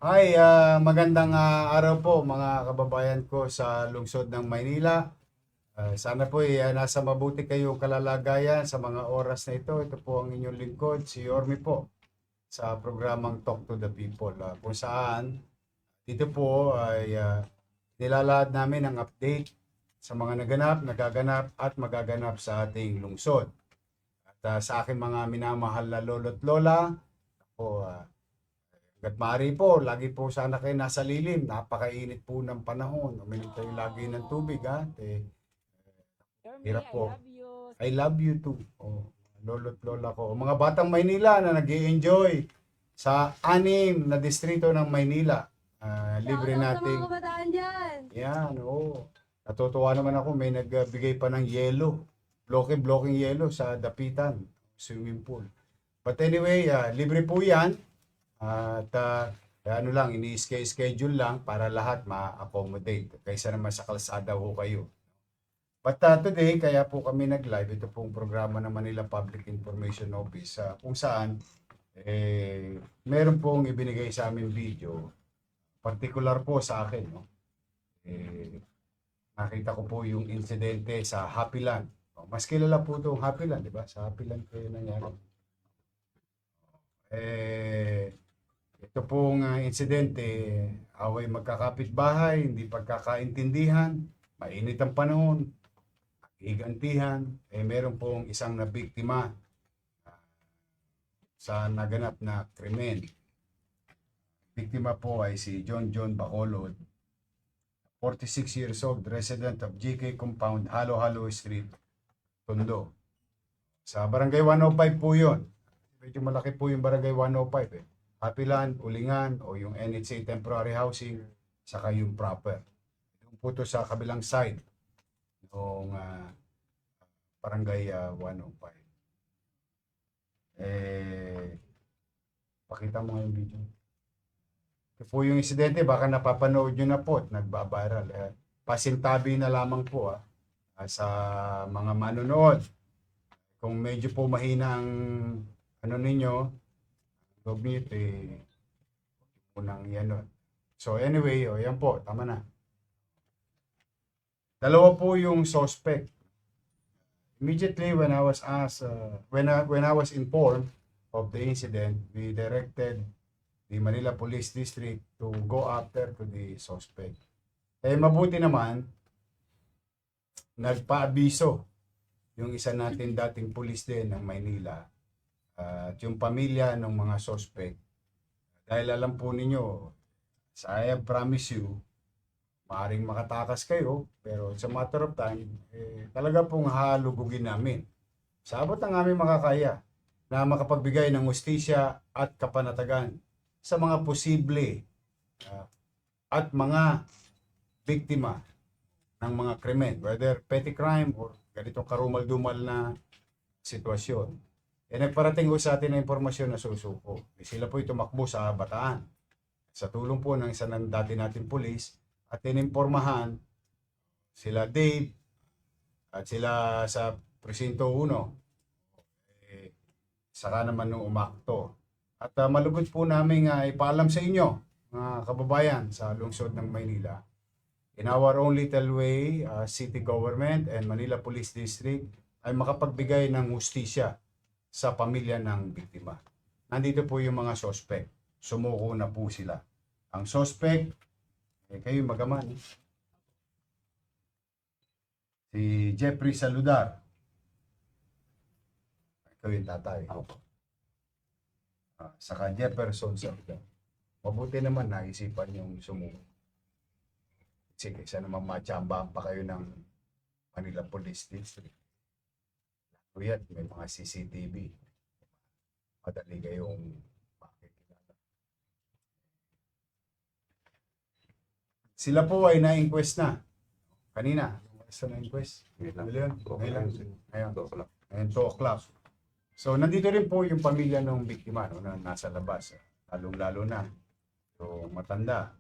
Magandang araw po mga kababayan ko sa lungsod ng Maynila. Sana po nasa mabuti kayong kalalagayan sa mga oras na ito. Ito po ang inyong lingkod, si Ormi po, sa programang Talk to the People. Kung saan dito po ay nilalahad namin ang update sa mga naganap, nagaganap at magaganap sa ating lungsod. At sa aking mga minamahal na lolo't lola, po, hanggat maaari po, lagi po sana kayo nasa lilim. Napakainit po ng panahon. Uminom kayo lagi ng tubig, ha? Yorme, Hirap I po. love you. I love you too. Lolo't lola ko. Mga batang Maynila na nag-i-enjoy sa 6 na distrito ng Maynila. Libre Shoutout sa nating. mga kabataan dyan. Yan, oo. Natutuwa naman ako, may nagbigay pa ng yelo. Blocking yelo sa dapitan, swimming pool. But anyway, libre po yan. At ano lang, ini-schedule lang para lahat ma-accommodate. Kaysa naman sa kalsada ho kayo. But today, kaya po kami nag-live. Ito pong programa ng Manila Public Information Office kung saan meron pong ibinigay sa amin video. Particular po sa akin, no? Nakita ko po yung insidente sa Happyland. Mas kilala po itong Happyland, di ba? Sa Happyland kayo nangyari. Ito pong insidente, away magkakapit-bahay, hindi pagkakaintindihan, mainit ang panahon, higantihan, meron pong isang nabiktima sa naganap na krimen. Biktima po ay si John Bacolod, 46 years old, resident of GK Compound, Halo Street, Tondo. Sa Barangay 105 po yun. Medyo malaki po yung Barangay 105 eh. Happyland, Ulingan, o yung NHA Temporary Housing, saka yung proper. Yung po to sa kabilang side ng Barangay 105. Pakita mo nga yung video. Ito po yung insidente, baka napapanood nyo na po at nagbabiral. Pasintabi na lamang po sa mga manonood. Kung medyo po mahina ang ano ninyo, log nyo unang yan. So anyway, yan po, tama na. Dalawa po yung suspect. Immediately when I was asked, when I was informed of the incident, we directed the Manila Police District to go after to the suspect. Mabuti naman, nagpaabiso yung isa natin dating pulis din ng Maynila at yung pamilya ng mga suspect. Dahil alam po ninyo, I promise you, maaaring makatakas kayo, pero it's a matter of time, talaga pong halugugin namin. Sa abot ng aming makakaya na makapagbigay ng hustisya at kapanatagan sa mga posible at mga biktima ng mga krimen, whether petty crime or ganitong karumal-dumal na sitwasyon. Nagparating ko sa atin na impormasyon na susuko. Sila po tumakbo sa Bataan. Sa tulong po ng isa ng dati natin pulis at ininformahan sila Dave at sila sa Presinto 1. Saka naman nung umakto. At malugod po namin ipaalam sa inyo, mga kababayan sa lungsod ng Maynila. In our own little way, city government and Manila Police District ay makapagbigay ng hustisya sa pamilya ng biktima. Nandito po yung mga suspect. Sumuko na po sila. Ang suspect, kayo magaman. Si Jeffrey Saludar. Ikaw yung tatay. Saka Jefferson Saludar. Mabuti naman naisipan yung sumuko. Sige, isa naman matsambahan pa kayo ng Manila Police District. Kuyat, may mga CCTV. Madali kayong makikilala. Sila po ay na-inquest na. Kanina, na-inquest. Ngayon, 2 o'clock. So, nandito rin po yung pamilya ng biktima na nasa labas. Lalong-lalo na. So, matanda.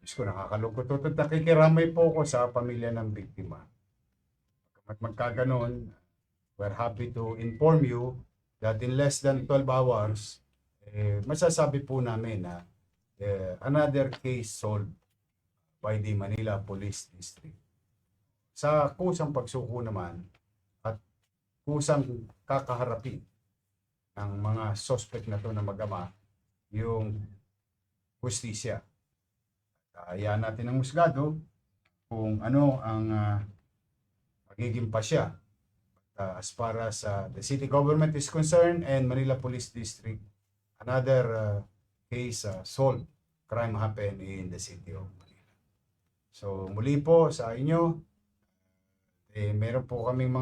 Diyos ko, nakakalungkot. Nakikiramay po ko sa pamilya ng biktima. At magkaganon, we're happy to inform you that in less than 12 hours, masasabi po namin na another case solved by the Manila Police District. Sa kusang pagsuko naman at kusang kakaharapin ng mga suspect na to na mag-ama yung hustisya. Hayaan natin ang husgado kung ano ang magiging pasya. As far as the city government is concerned and Manila Police District, another case solved. Crime happened in the city of Manila. So muli po sa inyo, meron po kaming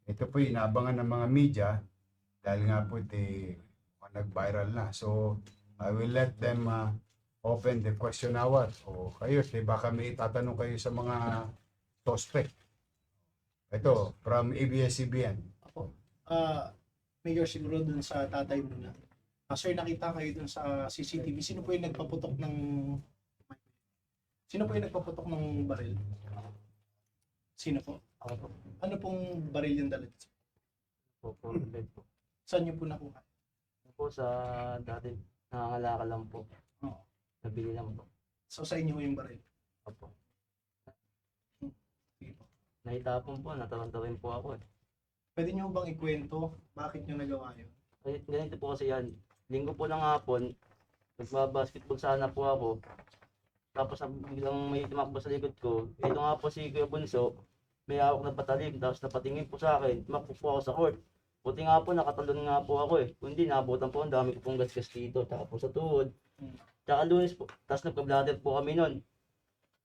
ito po inaabangan ng mga media dahil nga po nag-viral na. So I will let them open the question hour. O kayo, baka may tatanong kayo sa mga suspect. Ito, from ABS-CBN. Ako. Mayor, siguro dun sa tatay mo na. Sir, nakita kayo dun sa CCTV. Sino po yung nagpaputok ng baril? Sino po? Ako po. Ano pong baril yung dala? Po, bed po. Saan niyo po nakuha? Ako po sa dati, nangangalaka lang po. Oo. Nabili lang po. So sa inyo yung baril? Opo. Sige po. Nahitapon po, nataranta rin po ako eh. Pwede niyo bang ikwento bakit niyo nagawa yun? Ganito po kasi yan. Linggo po ng hapon, nagbabasketball sana po ako. Tapos biglang may tumakbo sa likod ko. Ito nga po si Kuya Bunso, may hawak na patalim. Tapos napatingin po sa akin, tumakbo po ako sa court. Buti nga po, nakatalon nga po ako eh. Kung hindi, nabutan po, ang dami ko pong gasgas dito. Tsaka po sa tuhod. Tsaka Lunes po, tapos nagka-bladder po kami nun.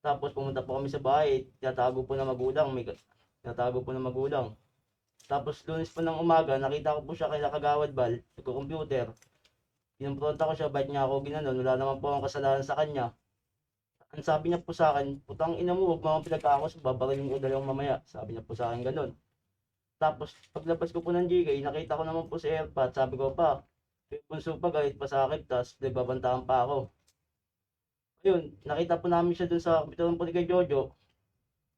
Tapos pumunta po kami sa bahay, tinatago po ng magulang. Tinatago po ng magulang. Tapos Lunes po ng umaga, nakita ko po siya kay Kagawad Bal, nagko-computer. Kinumpronta ko siya, bakit niya ako ginanon, wala naman po akong kasalanan sa kanya. Ang sabi niya po sa akin, putang ina mo, huwag mo akong pinagkakos, babarilin ko dalawang mamaya. Sabi niya po sa akin ganun. Tapos paglabas ko po ng GK, nakita ko naman po si Airpot, sabi ko pa, Bunso pa, galit pa sa akin, tapos nagbabantaan pa ako. Ayun, nakita po namin siya dun sa kapitulan po ni kay Jojo.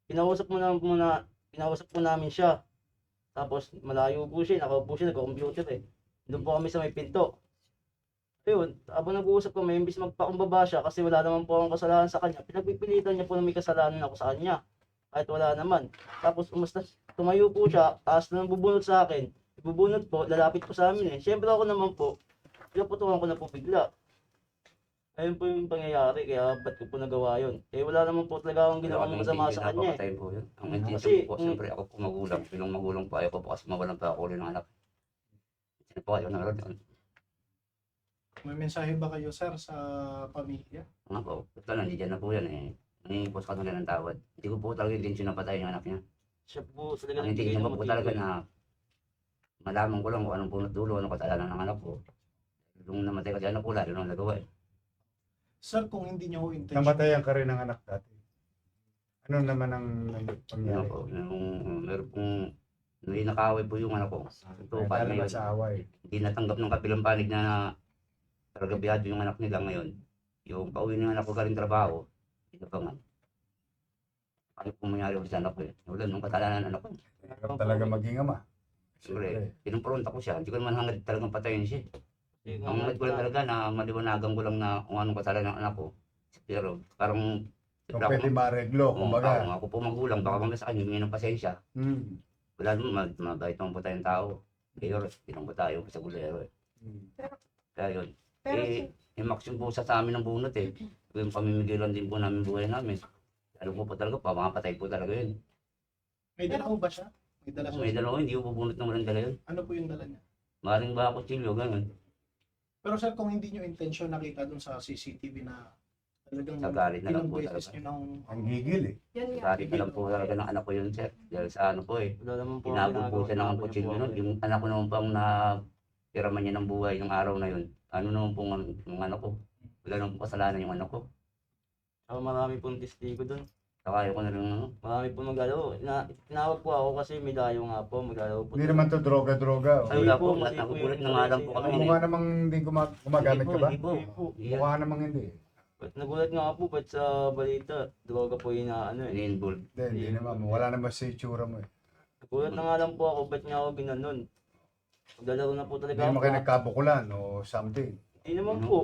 Pinausap po namin siya. Tapos malayo po siya, nakaupo siya, nagko-computer eh. Doon po kami sa may pinto. Ayun, habang nag-uusap kami, imbis magpakumbaba siya kasi wala naman po akong kasalanan sa kanya. Pinagpipilitan niya po na may kasalanan ako sa kanya. Kahit wala naman. Tapos tumayo po siya, taas na bubunot sa akin. Bubunot po, lalapit po sa amin eh. Siyempre ako naman po, pinaputukan ko na po bigla. Ayun po yung pangyayari, kaya ba't ko po nagawa yun? Eh wala naman po talaga akong ginawang masama sa kanya eh. Napapatay po yun. Ang Kasi, intention po, siyempre ako po magulang. Bilang magulang po, ayaw ko po kasi mawalan pa ako ulit ng anak. Sino po kayo naroon yun? May mensahe ba kayo, sir, sa pamilya? Nga po, total nandiyan na po yan eh. Nangyayipos ka nila ng tawad. Hindi ko po talaga intention na patayin yung anak niya. Siya po talaga Ang intention ko po talaga na malaman ko lang kung anong punot dulo, anong kasalanan ng anak ko. Nung namatay kasi anak ko, lalo nang nagawa eh. Sir, kung hindi niyo intention, Namatayan ka rin ng anak dati. Ano naman ang Ano pangyari? po, meron pong nakaway po yung anak ko. Ito, paano Dahil yun? sa away. Hindi natanggap ng kabilang panig na talaga biyado yung anak nila ngayon. Yung pauwi ng anak ko galing trabaho, ito pa nga. Ano po mangyari ulit sa anak ko eh? Wala nung kasalanan ng anak ko. Hirap talaga maging ama. Siyempre, pinumpronta ko siya. Hindi ko naman hangad talagang patayin siya. Ang hangad ko lang talaga na maliwanagan ko lang na kung anong kasalanan ng anak ko. Pero parang Kung pwede mareglo, kumbaga. ako po magulang, baka mamaya sa kanya humingi ng pasensya. Wala naman, mabait naman po tayong tao. Pero, tinong po tayo sa gulero eh. Kaya yun. Yung maximum po sa amin ng bunot eh. Yung pamimigilan din po namin buhay namin. Lalo po talaga, pamapatay po talaga yun. may dala ko ba siya? May dala Kung siya. may dalawa, hindi ko bubunot ng walang dala yun. Ano po yung dala niya? Maring ba ako chilyo, gano'n. Pero sir, kung hindi niyo intention nakita dun sa CCTV na talagang Sa galit na lang ilang po beses talaga. niyo nang Ang gigil eh. Galit na lang po talaga ng anak ko yun, sir. Dahil sa ano po eh. Wala naman po Tinago po siya ng ginagawa kutsilyo niya po nun. ako. Yung anak ko naman pang napiraman niya ng buhay ng araw na yun. Ano naman pong yung anak ko. Wala naman po kasalanan yung anak ko. Marami pong testigo doon. Saka ayaw ko na rin ano. Marami po maglalaro. Tinawag po ako kasi may dayo nga po. Maglalaro po. Hindi naman to droga-droga. Ay, wala Hindi po. po, mali po Nagugulat yung na nga lang po kasi, kami. Mukha namang hindi gumagamit ka ba? Hindi po. Hindi po. Mukha namang hindi. Nagulat nga po ba't sa balita. Droga po yung ano eh. Maglalaro na po talaga Hindi mo kayo ako. nagkabukulan o something. Hindi naman Ano po.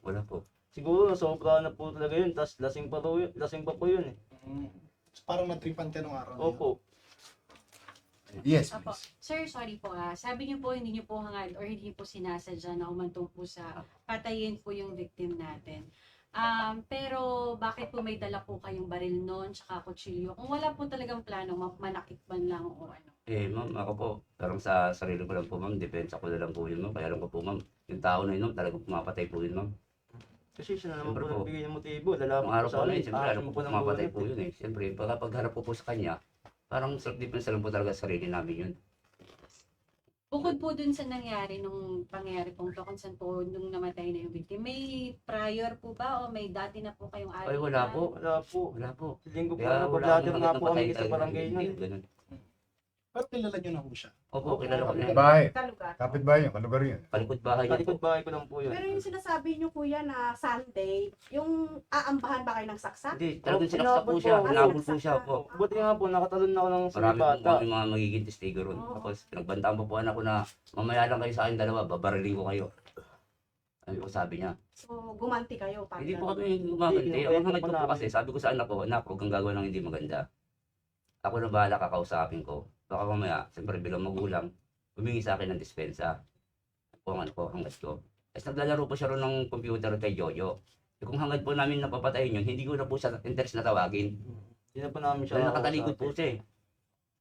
Wala po. Siguro sobra na po talaga yun. Tapos lasing pa po yun eh. So, parang natripan ka nung araw na yun. Opo. Yes, Opo. please. Sir, sorry po sabi niyo po hindi niyo po hangad or hindi niyo po sinasadya na umantong po sa patayin po yung victim natin. Pero bakit po may dala po kayong baril noon tsaka kutsilyo? Kung wala po talagang plano, manakit man lang o ano. Ma'am, ako po, parang sa sarili ko lang po, ma'am, depensa ko na lang po yun, ma'am. Kaya lang ko po, ma'am, yung tao na yun, ma'am, talagang pumapatay po yun, ma'am. Kasi siya na naman Siyempre po po. nagbigay ng motibo. Lalaban Ang po araw sa po na amin. yun, siyempre, alam Aasin ko po ng pumapatay bullet po yun eh. Siyempre, pagharap po sa kanya, parang self-defense lang po talaga sa sarili namin yun. Bukod po dun sa nangyari nung pangyari pong to, kung saan po nung namatay na yung victim, may prior po ba o may dati na po kayong Ay, wala po. Wala po. Wala po. Linggo po Kaya na wala blatter akong nga agad po ng kami patay sa talaga. barangay nun. Hindi, ganun. Ba't kilala nyo na ho siya? Opo, kilala ko na yun. Bahay. Kalugar. Kapit-bahay yun, kalugar yun. Palikod bahay niya po. Talikod bahay ko lang po yun. Pero yung sinasabi nyo kuya na Sunday, yung aambahan ba kayo ng saksak? Hindi, talagang Oh, sinaksak po hinabol siya. po. Hinabol po siya po. Buti nga po, nakatalon na ako ng Marami po sinibata. kami mga magiging testigo ron. Oo. Tapos pinagbantaan po ako na mamaya lang kayo sa akin dalawa, babariling ko kayo. Ano po sabi niya? So, gumanti kayo. Parang Hindi po ganun. kami gumaganti. Hindi, Ang hangad ko po po namin. kasi, sabi ko sa anak ko, anak, huwag kang gagawa ng hindi maganda. Ako na bahala, kakausapin ko. Baka mamaya, siyempre bilang magulang, humingi sa akin ng dispensa. Kung ano po, hangad ko. Tapos naglalaro po siya ron ng computer kay Jojo. Kung hangad po namin napapatayin yun, hindi ko na po siya interest na tawagin. Hindi na po namin siya Dahil nakatalikod nakausap. po siya eh.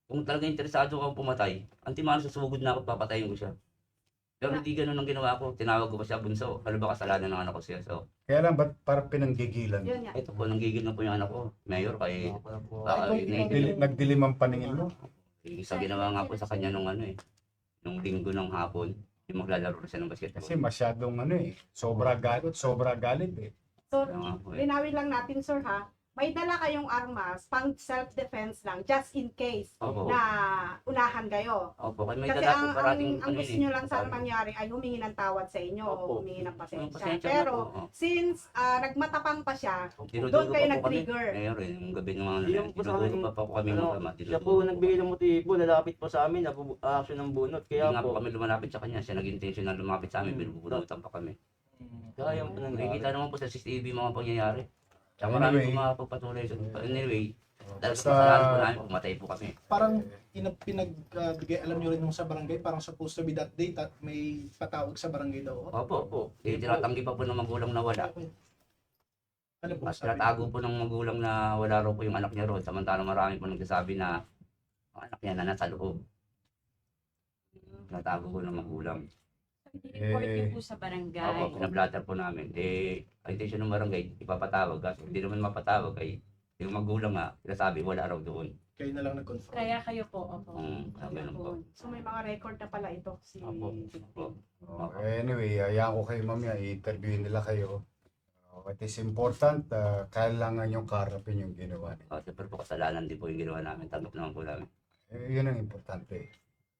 Kung talaga interesado kang pumatay, antimano susugod na ako, papatayin ko siya. Pero hindi ganun ang ginawa ko. Tinawag ko pa siya, bunso. Ano ba kasalanan ng anak ko siya? So, Kaya lang, ba't parang pinanggigilan? Yun nga. ito po, nanggigil na po yung anak ko. Mayor, kay Wala po. Nagdilim ang paningin mo. Isa ginawa nga po sa kanya nung ano eh. Nung linggo ng hapon, yung maglalaro siya ng basketball. Kasi masyadong sobra galit eh. So, Kaya nga po eh. linawin lang natin, sir, ha? May dala kayong armas, pang self-defense lang, just in case Opo. na unahan kayo. Opo, kaya may Kasi dala po ang parating ang gusto yun nyo lang sana Sabi- mangyari ay humingi ng tawad sa inyo Opo. o humingi ng Yung pasensya. pasensya na Pero, po, oh. since nagmatapang pa siya, Dinuduro doon kayo pa po kami. nag-trigger. Mayor eh, yung gabi ng mga ano, Hindi naman po sa dinuduro amin. pa po kami Ano, magkama. Siya po nagbigay ng motibo, lalapit po sa amin, action ng bunot. Hindi Kaya nga po po, kami lumapit sa kanya. Siya nag-intention na lumapit sa amin, binubunutan pa kami. kaya po nangyari. Nakikita naman po sa CCTV mga pangyayari. Tsaka marami Anyway. po mga pagpatuloy. Anyway, dahil Basta- sa kasalanan po namin, pumatay po kami. Parang pinagbigay, alam nyo rin nung sa barangay, parang supposed to be that date at may patawag sa barangay daw. Opo, Opo. eh, tinatanggi pa po ng magulang na wala. Ano po At sabi? tinatago po ng magulang na wala raw po yung anak niya roon. Samantalang marami po nagsasabi na ang anak niya na nasa loob. Tinatago po ng magulang. Report niyo po sa barangay. Opo, pinablatter po namin. Ang intention ng barangay, ipapatawag. Kasi hindi naman mapatawag ay yung magulang nga, sinasabi wala raw doon. Kayo na lang nag-confirm. Kaya kayo po, opo. Ganun po. So, may mga record na pala ito si Opo. victim. Anyway, hayaan ko kayo mamaya, i-interview nila kayo. It is important, kailangan yung karapin yung ginawa niyo. Siyempre po kasalanan din po yung ginawa namin. Tanggap naman po namin. Yun ang importante.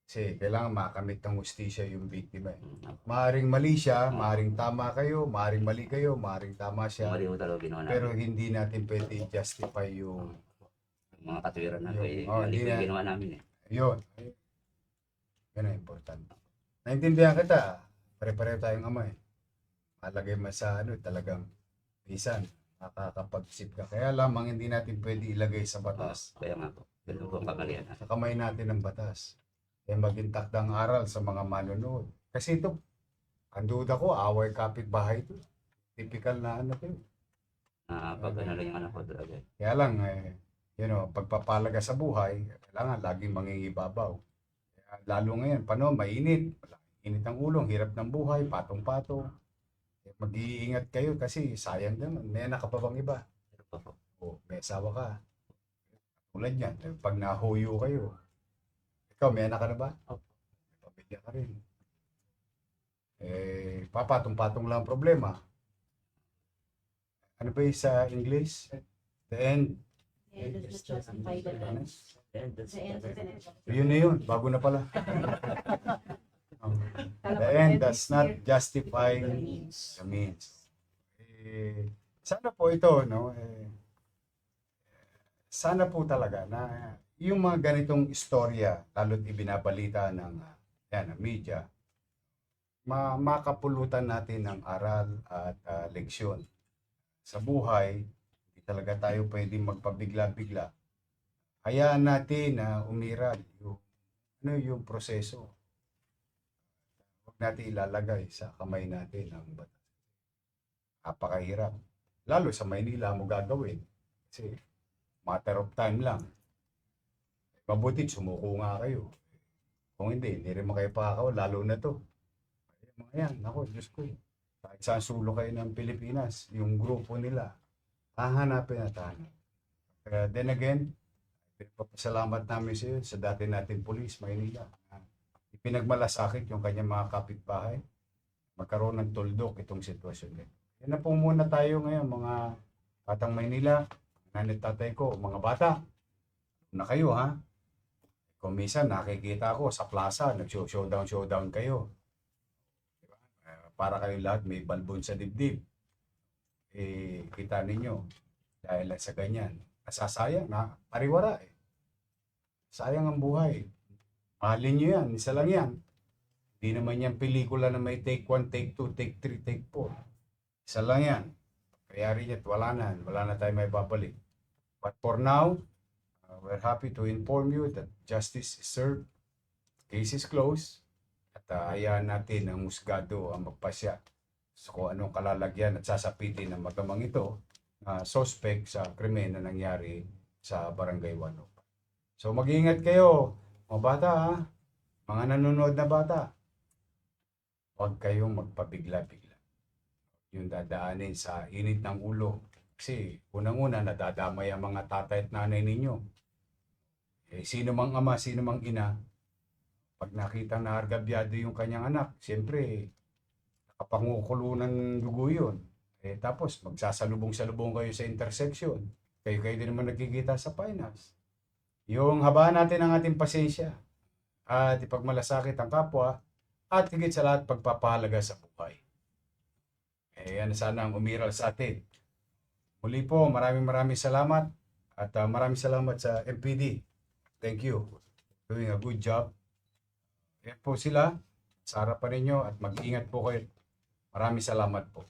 Kasi kailangan makamit ng hustisya yung biktima. Eh. Mm. Maaring mali siya, maaring tama kayo, maaring mali kayo, maaring tama siya. Mali po talaga ginawa namin. Pero hindi natin pwede i-justify yung Mga katwiran na po, Oh, mali hindi po na. yung ginawa namin eh. yun. Yun ang importante. Naintindihan kita, pare-pareho tayong ama eh. Malagay mo sa talagang minsan, makakapag-isip ka. Kaya lamang hindi natin pwede ilagay sa batas. Kaya nga po, ganun po ang kamalian. Sa kamay natin ang batas. Kaya maging takdang aral sa mga manonood. Kasi ito, ang duda ko, away kapitbahay ito. Typical na to. Pag ano lang yung anak ko talaga. Kaya lang, pagpapalaga sa buhay, kailangan laging mangingibabaw. Kaya, lalo ngayon, mainit. Init ang ulo, hirap ng buhay, patong-patong. Kaya mag-iingat kayo kasi sayang naman. May anak ka pa bang iba? Pero po, O, may asawa ka. Tulad yan, pag nahuyo kayo. Ikaw, may anak ka na ba? Opo. May pamilya ka rin. Papatong-patong lang ang problema. Ano ba yung sa English? The end. And does not justify the means. The end does not Yun na yun, bago na pala. The end does not justify the means. Sana po ito, sana po talaga na yung mga ganitong istorya, lalo't ibinabalita ng yan, ang media, makapulutan natin ng aral at leksyon. Sa buhay, hindi talaga tayo pwedeng magpabigla-bigla. Hayaan natin na umiral yung proseso. Huwag natin ilalagay sa kamay natin ang batas. Napakahirap. Lalo sa Maynila mo gagawin. Kasi matter of time lang. Mabuti sumuko nga kayo. Kung hindi rin kayo pakakaw, lalo na to. Mga yan, ako, Diyos ko. Kahit saan sulok kayo ng Pilipinas, yung grupo nila, hahanapin at hahanap. Kaya then again, papasalamat namin sa iyo sa dati natin pulis, Maynila. Ipinagmalasakit yung kanyang mga kapitbahay. Magkaroon ng tuldok itong sitwasyon nito. Yan na po muna tayo ngayon, mga batang Maynila, nanay tatay ko, mga bata. Na kayo ha. Kung minsan nakikita ko sa plaza, nag-showdown kayo. Diba? Para kayo lahat may balbon sa dibdib. Kita ninyo, dahil sa ganyan, nasasayang na pariwara eh. Sayang ang buhay. Mahalin nyo yan, isa lang yan. Hindi naman yan pelikula na may take 1, take 2, take 3, take 4. Isa lang yan. Kaya rin yan, wala na tayo may babalik. But for now, we're happy to inform you that justice is served, case is closed, at hayaan natin ang husgado ang magpasya sa kung anong kalalagyan at sasapitin ng magamang ito suspect sa krimen na nangyari sa Barangay 105. So mag-iingat kayo, mga bata ha, mga nanonood na bata. Huwag kayong magpabigla-bigla. Yung dadaanin sa init ng ulo. Kasi unang-una nadadamay ang mga tatay at nanay ninyo. Sino mang ama, sino mang ina, pag nakita na argabyado yung kanyang anak, siyempre, nakapangukulo ng dugo yun. Tapos, magsasalubong-salubong kayo sa intersection. Kayo din naman nagkikita sa finance. Yung habaan natin ang ating pasensya at ipagmalasakit ang kapwa at higit sa lahat pagpapahalaga sa buhay. Yan sana ang umiral sa atin. Muli po, maraming salamat at maraming salamat sa MPD. Thank you. Doing a good job. Yan po sila. Sa harapan ninyo at mag-ingat po kayo. Maraming salamat po.